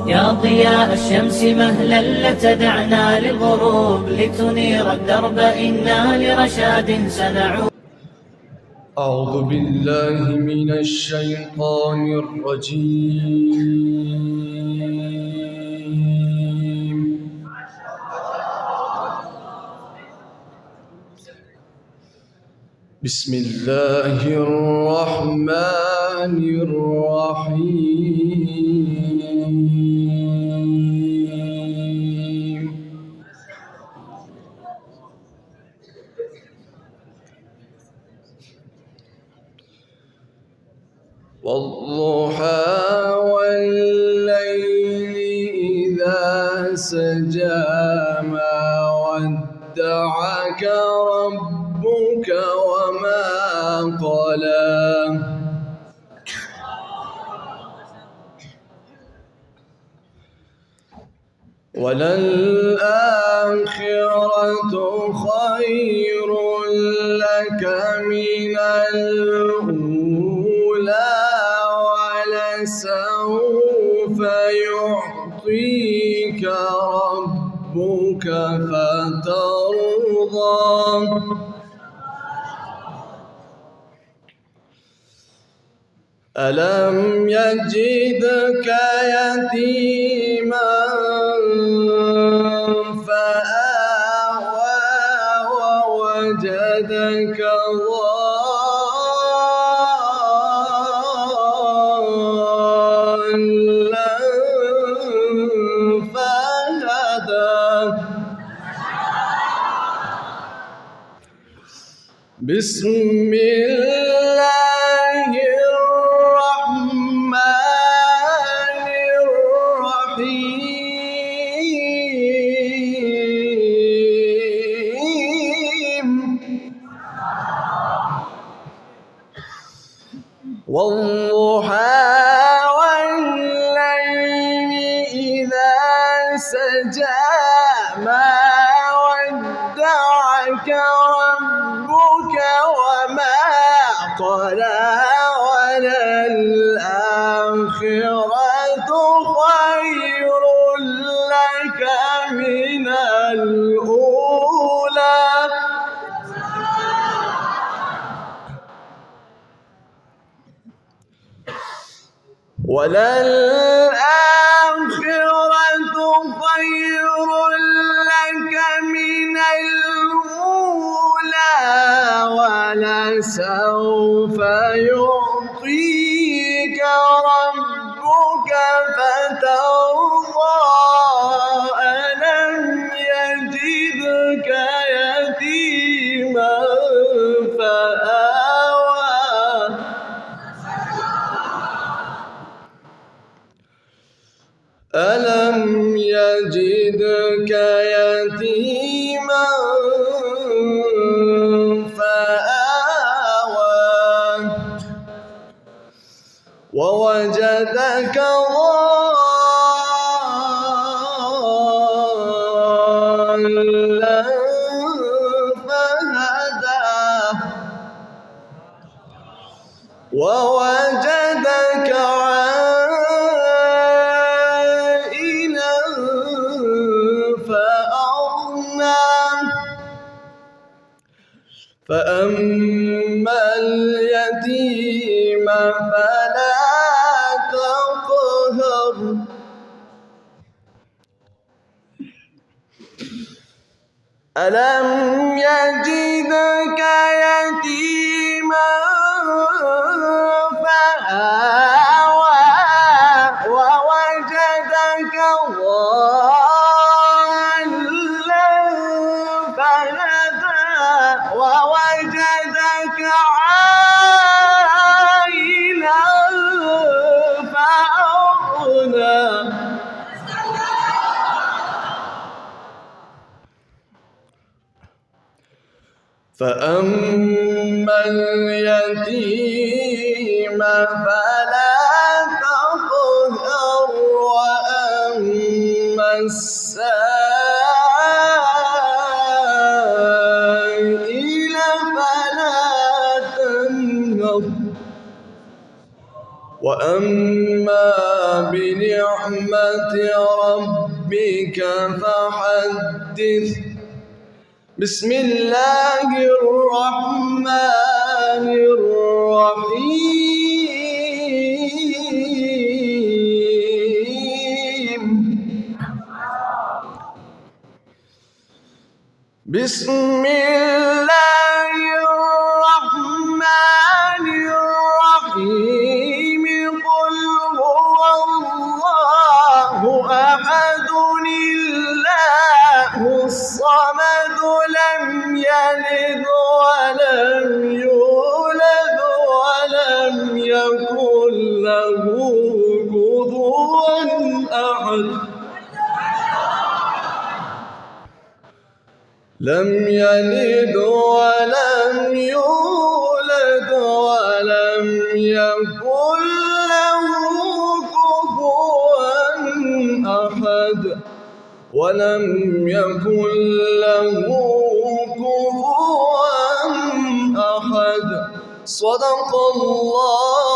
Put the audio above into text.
يا ضياء الشمس مهلا لتدعنا للغروب لتنير الدرب إنا لرشاد سنعود. أعوذ بالله من الشيطان الرجيم. بسم الله الرحمن الرحيم. والضحى والليل إذا سجى ما ودعك ربك وما قلى وللآخرة خير لك من الأولى ولسوف يعطيك ربك فترضى ألم يجدك يتيما فآوى ووجدك ضالا فهدى بسم الله الرحمن الرحيم. والضحى والليل إذا سجى ما ودعك ربك وما قلى وللآخرة خير لك من الأولى وللآخرة خير لك من الأولى ولسوف يعطيك ربك فترضى ألم يجدك يتيما فآوى ألم يجدك يتيما فآوى ووجدك ضالا فهدى ووجدك عائلا فأغنى فأما اليتيم فلا تقهر ألم يجدك يتيما فآوى ووجدك ضالا فهدى ووجدك عائلا فأغنى فأما اليتيم فلا تقهر وأما السائل فلا تنهر وأما بنعمة بنعمة ربك فحدث. بسم الله الرحمن الرحيم. بسم الله الرحمن الرحيم. قل هو الله أحد الله الصمد لم يلد ولم يولد ولم يكن له كفوا أحد. لم يلد ولم يولد ولم يكن له كفوا أحد. ولم يكن له كفوا أحد. صدق الله